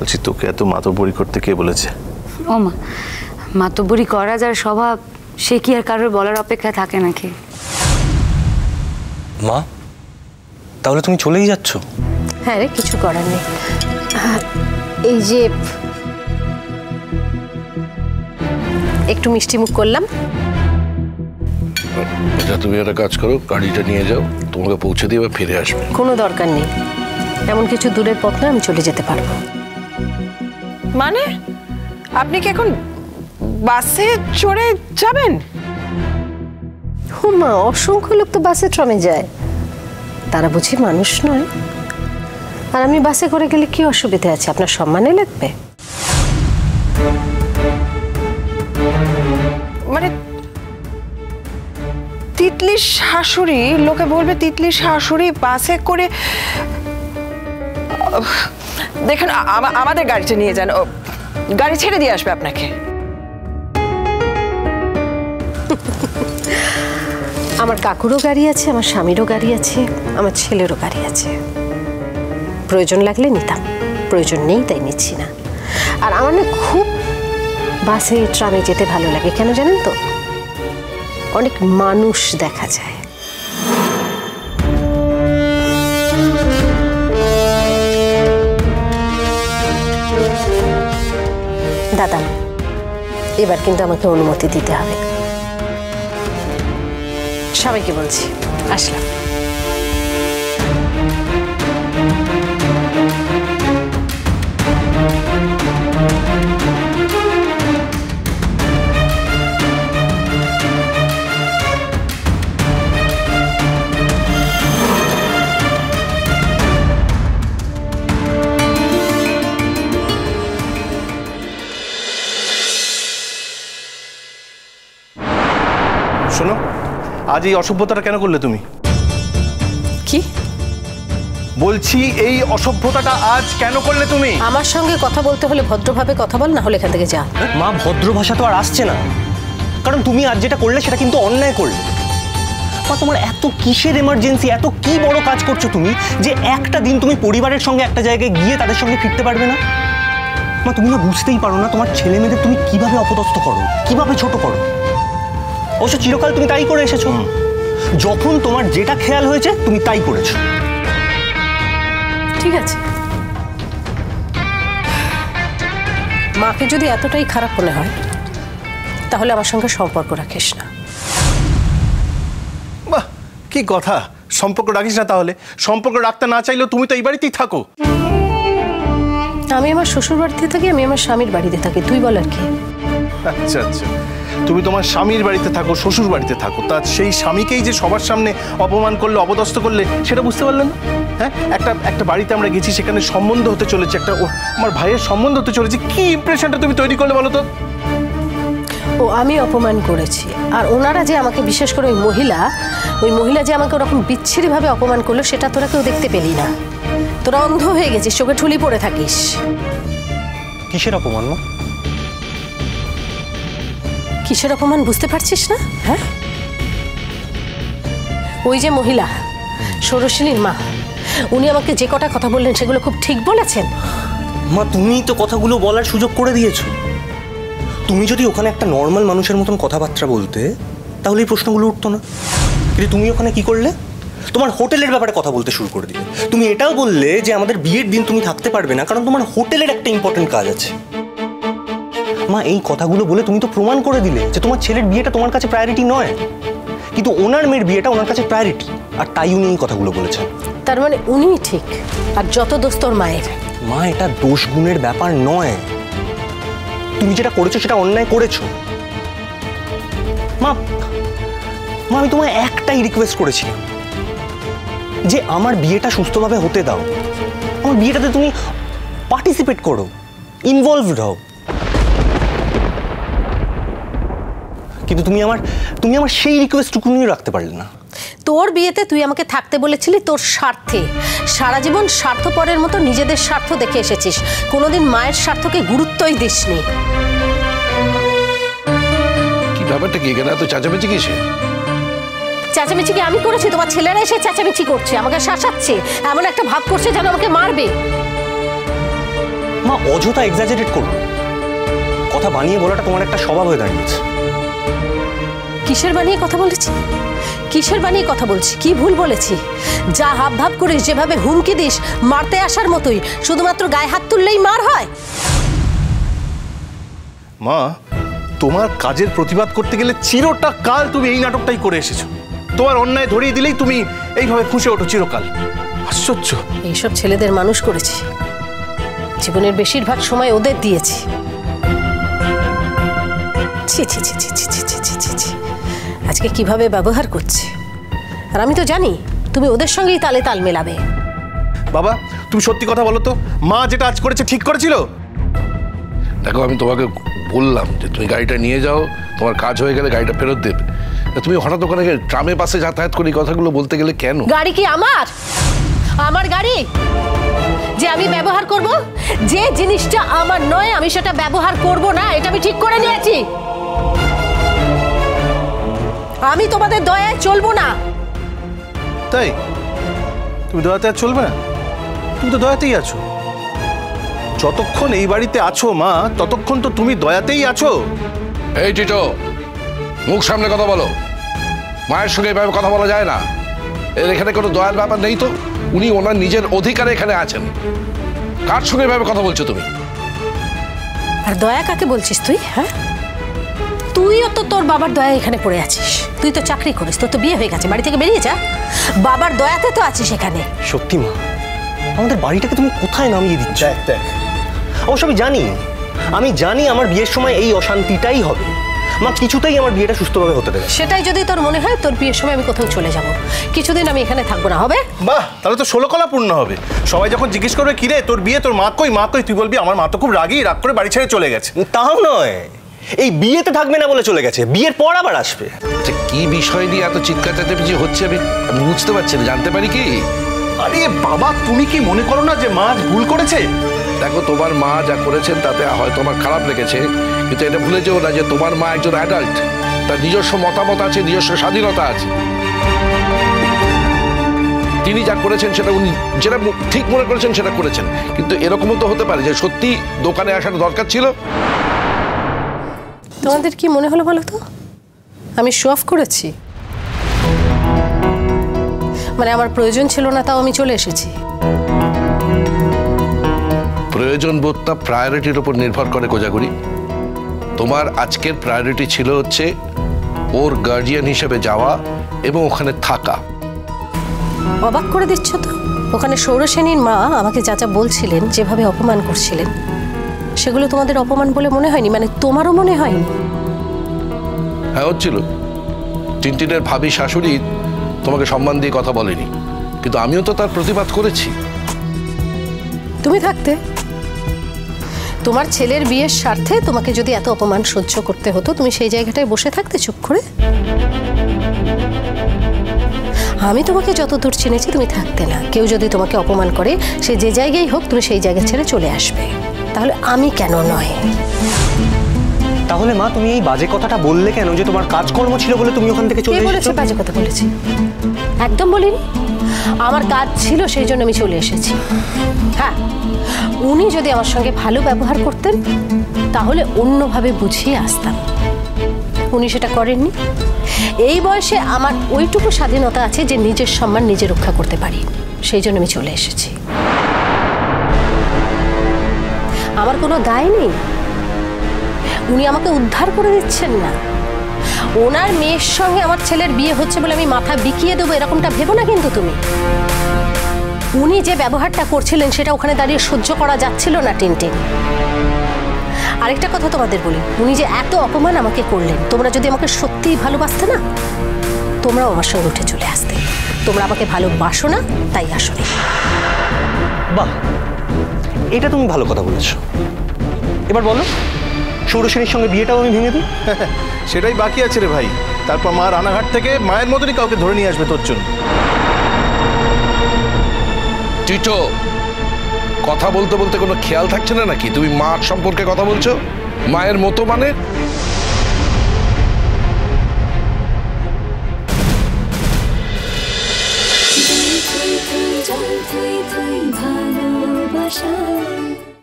বলছি তোকে এত মাতব্বরি করতে কে বলেছে? ও মা, মাতব্বরি করা যার স্বভাব সে কি আর কারোর বলার অপেক্ষা থাকে নাকি? মা, তাহলে তুমি চলেই যাচ্ছ? হ্যাঁ রে, কিছু করার নেই। এই যে একটু মিষ্টি মুখ করলাম। আচ্ছা, তুমি একটা কাজ করো, গাড়িটা নিয়ে যাও, তোমাকে পৌঁছে দিয়ে এবার ফিরে আসবে। কোনো দরকার নেই, এমন কিছু দূরের পথ না, আমি চলে যেতে পারবো। মানে আপনি কি এখন বাসে চড়ে যাবেন? হুমা, অসংখ্য লোক তো বাসে ট্রামে যায়, তারা বুঝি মানুষ নয়? আর আমি বাসে করে গেলে কি অসুবিধা আছে? আপনার সম্মানে লাগবে? মানে তিতলির শাশুড়ি, লোকে বলবে তিতলির শাশুড়ি বাসে করে। দেখেন, আমাদের গাড়িতে নিয়ে যান, গাড়ি ছেড়ে দিয়ে আসবে আপনাকে। আমার কাকুরও গাড়ি আছে, আমার স্বামীরও গাড়ি আছে, আমার ছেলেরও গাড়ি আছে। প্রয়োজন লাগলে নিতাম, প্রয়োজন নেই তাই নিচ্ছি না। আর আমার না খুব বাসে ট্রামে যেতে ভালো লাগে, কেন জানেন তো? অনেক মানুষ দেখা যায়। দাদা, এবার কিন্তু আমাকে অনুমতি দিতে হবে। সবাইকে বলছি, আসলাম। শোনো, আজ এই অসভ্যতাটা কেন করলে তুমি? কি বলছি, এই অসভ্যতাটা আজ কেন করলে তুমি? আমার সঙ্গে কথা বলতে হলে ভদ্রভাবে কথা বল, না হলে এখান থেকে যা। মা, ভদ্র ভাষা তো আর আসছে না, কারণ তুমি আজ যেটা করলে সেটা কিন্তু অন্যায় করলে। মা, তোমার এত কিসের এমার্জেন্সি? এত কি বড় কাজ করছো তুমি যে একটা দিন তুমি পরিবারের সঙ্গে একটা জায়গায় গিয়ে তাদের সঙ্গে ফিরতে পারবে না? মা, তুমি না বুঝতেই পারো না তোমার ছেলে মেয়েদের তুমি কিভাবে অপদস্থ করো, কিভাবে ছোট করো। অবশ্য চিরকাল তুমি তাই করে এসেছো। যখন তোমার যেটা খেয়াল হয়েছে তুমি তাই করেছো। ঠিক আছে, মাকে যদি এতটাই খারাপ মনে হয় তাহলে আমার সঙ্গে সম্পর্ক রাখিস না। বাহ, কি কথা! সম্পর্ক রাখিস না? তাহলে সম্পর্ক রাখতে না চাইলেও তুমি তো এই বাড়িতেই থাকো। আমি আমার শ্বশুর বাড়িতে থাকি, আমি আমার স্বামীর বাড়িতে থাকি, তুই বল আর কি? আচ্ছা আচ্ছা, তুমি তোমার স্বামীর বাড়িতে থাকো, শ্বশুর বাড়িতে থাকো, তা সেই স্বামীকেই যে সবার সামনে অপমান করলে, অপদস্থ করলে, সেটা বুঝতে পারলেন না? হ্যাঁ, একটা বাড়িতে আমরা গেছি, সেখানে সম্বন্ধ হতে চলেছে, আমার ভাইয়ের সম্বন্ধ হতে চলেছে, কি ইমপ্রেশনটা তুমি তৈরি করলে বলো তো? ও, আমি অপমান করেছি, আর ওনারা যে আমাকে, বিশেষ করে ওই মহিলা যে আমাকে ওরকম বিচ্ছিরিভাবে অপমান করলো, সেটা তোরা কেউ দেখতে পেলি না। তোরা অন্ধ হয়ে গেছিস, চোখে ঠুলি পড়ে থাকিস। কিসের অপমান? কিসের অপমান বুঝতে পারছিস না? হ্যাঁ, ওই যে মহিলা, ষোড়শিনীর মা, উনি আমাকে যে কটা কথা বললেন সেগুলো খুব ঠিক বলেছেন। মা, তুমি তো কথাগুলো বলার সুযোগ করে দিয়েছো। তুমি যদি ওখানে একটা নর্মাল মানুষের মতন কথাবার্তা বলতে, তাহলে এই প্রশ্নগুলো উঠতো না। কিন্তু তুমি ওখানে কি করলে? তোমার হোটেলের ব্যাপারে কথা বলতে শুরু করে দিলে। তুমি এটাও বললে যে আমাদের বিয়ের দিন তুমি থাকতে পারবে না, কারণ তোমার হোটেলের একটা ইম্পর্টেন্ট কাজ আছে। মা, এই কথাগুলো বলে তুমি তো প্রমাণ করে দিলে যে তোমার ছেলের বিয়েটা তোমার কাছে প্রায়োরিটি নয়, কিন্তু ওনার মেয়ের বিয়েটা ওনার কাছে প্রায়োরিটি, আর তাই উনি এই কথাগুলো বলেছেন। তার মানে উনিই ঠিক, আর যত দোষ তোর মায়ের। মা, এটা দোষ গুণের ব্যাপার নয়। তুমি যেটা করেছো সেটা অন্যায় করেছো। মা, আমি তোমায় একটাই রিকোয়েস্ট করেছি যে আমার বিয়েটা সুস্থভাবে হতে দাও, আমার বিয়েটাতে তুমি পার্টিসিপেট করো, ইনভলভড হও। কিন্তু তুমি আমার সেই রিকোয়েস্টটুকুনিও রাখতে পারলে না। তোর বিয়েতে তুই আমাকে থাকতে বলেছিলি তোর স্বার্থে, সারা জীবন স্বার্থপরের মতো নিজেদের স্বার্থ দেখে এসেছিস, কোনোদিন মায়ের স্বার্থকে গুরুত্বই দিসনি। কি ব্যাপারটা কি? এখানে এত চেঁচামেচি কিসে? চেঁচামেচি কি আমি করেছি? তোমার ছেলেরা এসে চেঁচামেচি করছে, আমাকে শাসাচ্ছে, এমন একটা ভাব করছে যেন আমাকে মারবে। মা অযথা এক্সাজারেট করবে, কথা বানিয়ে বলাটা তোমার একটা স্বভাব হয়ে দাঁড়িয়েছে। কিসের বানিয়ে কথা বলেছি? কিসের বানিয়ে কথা বলছি? কি ভুল বলেছি? যা হাব ভাব করিস, যেভাবে হুমকি দিস, মারতে আসার মতোই, শুধুমাত্র গায়ে হাত তুললেই মার হয়? মা, তোমার কাজের প্রতিবাদ করতে গেলে চিরটা কাল তুমি এই নাটকটাই করে এসেছো। তোমার অন্যায় ধরিয়ে দিলেই তুমি এইভাবে ফুঁসে ওঠো চিরকাল। আশ্চর্য। এইসব ছেলেদের মানুষ করেছি, জীবনের বেশিরভাগ সময় ওদের দিয়েছি। ছি ছি ছি ছি ছি ছি ছি ছি ছি ছি। আজকে কিভাবে ব্যবহার করছে, আর আমি তো জানি তুমি ওদের সঙ্গেই তালে তাল মেলাবে। বাবা, তুমি সত্যি কথা বলো তো, মা যেটা আজ করেছে ঠিক করেছিল? দেখো, আমি তোমাকে বললাম যে তুমি গাড়িটা নিয়ে যাও, তোমার কাজ হয়ে গেলে গাড়িটা ফেরত দেবে। তুমি হঠাৎ ওখানে ট্রামের পাশে যাতায়াত করি কথাগুলো বলতে গেলে কেন? গাড়ি কি আমার? আমার গাড়ি যে আমি ব্যবহার করব? যে জিনিসটা আমার নয় আমি সেটা ব্যবহার করব না, এটা আমি ঠিক করে নিয়েছি। আমি তোমাদের দয়ায় চলবো না। তাই? তুমি দয়াতে আর চলবে না? তুমি তো দয়াতেই আছো। যতক্ষণ এই বাড়িতে আছো মা, ততক্ষণ তো তুমি দয়াতেই আছো। এই টিটো, মুখ সামনে কথা বলো। মায়ের সঙ্গে এভাবে কথা বলা যায় না। এর এখানে কোনো দয়ার ব্যাপার নেই তো। উনি ওনার নিজের অধিকারে এখানে আছেন। কার সঙ্গে এভাবে কথা বলছো তুমি? আর দয়া কাকে বলছিস তুই? হ্যাঁ, তুইও তো তোর বাবার দয়া এখানে পড়ে আছিস। তুই তো চাকরি করিস, তোর তো বিয়ে হয়ে গেছে, বাড়ি থেকে বেরিয়ে যা। বাবার দয়াতে তো আছিস এখানে। সত্যি মা, আমাদের বাড়িটাকে তুমি কোথায় নামিয়ে দিচ্ছ? দেখ, অবশ্য আমি জানি আমার বিয়ের সময় এই অশান্তিটাই হবে। মা, কিছুতেই আমার বিয়েটা সুস্থভাবে হতে দেবে। সেটাই যদি তোর মনে হয়, তোর বিয়ের সময় আমি কোথাও চলে যাব, কিছুদিন আমি এখানে থাকবো না, হবে? বাহ, তাহলে তো 16 কলা পূর্ণ হবে। সবাই যখন জিজ্ঞেস করবে কিরে তোর বিয়ে, তোর মা কই, মা কই, তুই বলবি আমার মা তো খুব রাগী, রাগ করে বাড়ি ছেড়ে চলে গেছে। তাও নয়, এই বিয়েতে থাকবে না বলে চলে গেছে, বিয়ের পর আবার আসবে। আচ্ছা, কি বিষয় নিয়ে এত চিৎকার চেঁচামেচি হচ্ছে আমি বুঝতে পারছি না, জানতে পারি কি? আরে বাবা, তুমি কি মনে করো না যে মা আজ ভুল করেছে? দেখো, তোমার মা যা করেছেন তাতে হয়তো আমার খারাপ লেগেছে, কিন্তু এটা ভুলে যেও না যে তোমার মা একজন অ্যাডাল্ট, তার নিজস্ব মতামত আছে, নিজস্ব স্বাধীনতা আছে। তিনি যা করেছেন সেটা উনি যেটা ঠিক মনে করেছেন সেটা করেছেন, কিন্তু এরকমও তো হতে পারে যে সত্যি দোকানে আসার দরকার ছিল। তোমাদের কি মনে হলো বলো তো, আমি শো অফ করেছি? মানে আমার প্রয়োজন ছিল না, তাও আমি চলে এসেছি। প্রয়োজন বোধটা প্রায়োরিটির উপর নির্ভর করে কোজাগরি। তোমার আজকের প্রায়োরিটি ছিল হচ্ছে ওর গার্জিয়ান হিসেবে যাওয়া এবং ওখানে থাকা। অবাক করে দিচ্ছ তো। ওখানে সৌরসেনীর মা আমাকে যা যা বলছিলেন, যেভাবে অপমান করছিলেন, সেগুলো তোমাদের অপমান বলে মনে হয়নি? মানে তোমারও মনে হয়নি? হ্যাঁ, হচ্ছিল। টিনটিনের ভাবি শাশুড়ি তোমাকে সম্মান দিয়ে কথা বলেনি, কিন্তু আমিও তো তার প্রতিবাদ করেছি। তুমি থাকতে, তোমার ছেলের বিয়ের স্বার্থে তোমাকে যদি এত অপমান সহ্য করতে হতো, তুমি সেই জায়গাটায় বসে থাকতে চুপ করে? আমি তোমাকে যতদূর চিনেছি তুমি থাকতে না। কেউ যদি তোমাকে অপমান করে, সে যে জায়গায় হোক, তুমি সেই জায়গা ছেড়ে চলে আসবে। তাহলে আমি কেন নয়? তাহলে মা, তুমি এই বাজে কথাটা বললে কেন যে তোমার কাজকর্ম ছিল বলে তুমি ওখান থেকে চলে কে বলেছে এসেছো? বাজে কথা বলেছি? একদম বলিনি। আমার কাজ ছিল, সেই জন্য আমি চলে এসেছি। হ্যাঁ, উনি যদি আমার সঙ্গে ভালো ব্যবহার করতেন তাহলে অন্যভাবে বুঝিয়ে আসতাম। উনি সেটা করেননি। এই বয়সে আমার ওইটুকু স্বাধীনতা আছে যে নিজের সম্মান নিজে রক্ষা করতে পারি, সেই জন্য আমি চলে এসেছি। আমার কোনো দায় নেই। উনি আমাকে উদ্ধার করে দিচ্ছেন না। ওনার মেয়ের সঙ্গে আমার ছেলের বিয়ে হচ্ছে বলে আমি মাথা বিকিয়ে দেবো এরকমটা ভেবো না কিন্তু তুমি। উনি যে ব্যবহারটা করছিলেন সেটা ওখানে দাঁড়িয়ে সহ্য করা যাচ্ছিল না টিনটিন। আরেকটা কথা তোমাদের বলি, উনি যে এত অপমান আমাকে করলেন, তোমরা যদি আমাকে সত্যিই ভালোবাসতে না, তোমরাও আমার সঙ্গে উঠে চলে আসতে। তোমরা আমাকে ভালোবাসো না, তাই আসলে। বাহ, এটা তুমি ভালো কথা বলেছো। এবার বলো, সৌরসেনীর সঙ্গে বিয়েটাও আমি ভেঙে দিই? সেটাই বাকি আছে রে ভাই। তারপর মা রানাঘাট থেকে মায়ের মতনই কাউকে ধরে নিয়ে আসবে তোর জন্য। টিটো, কথা বলতে বলতে কোনো খেয়াল থাকছে না নাকি? তুমি মা সম্পর্কে কথা বলছো? মায়ের মতো মানে?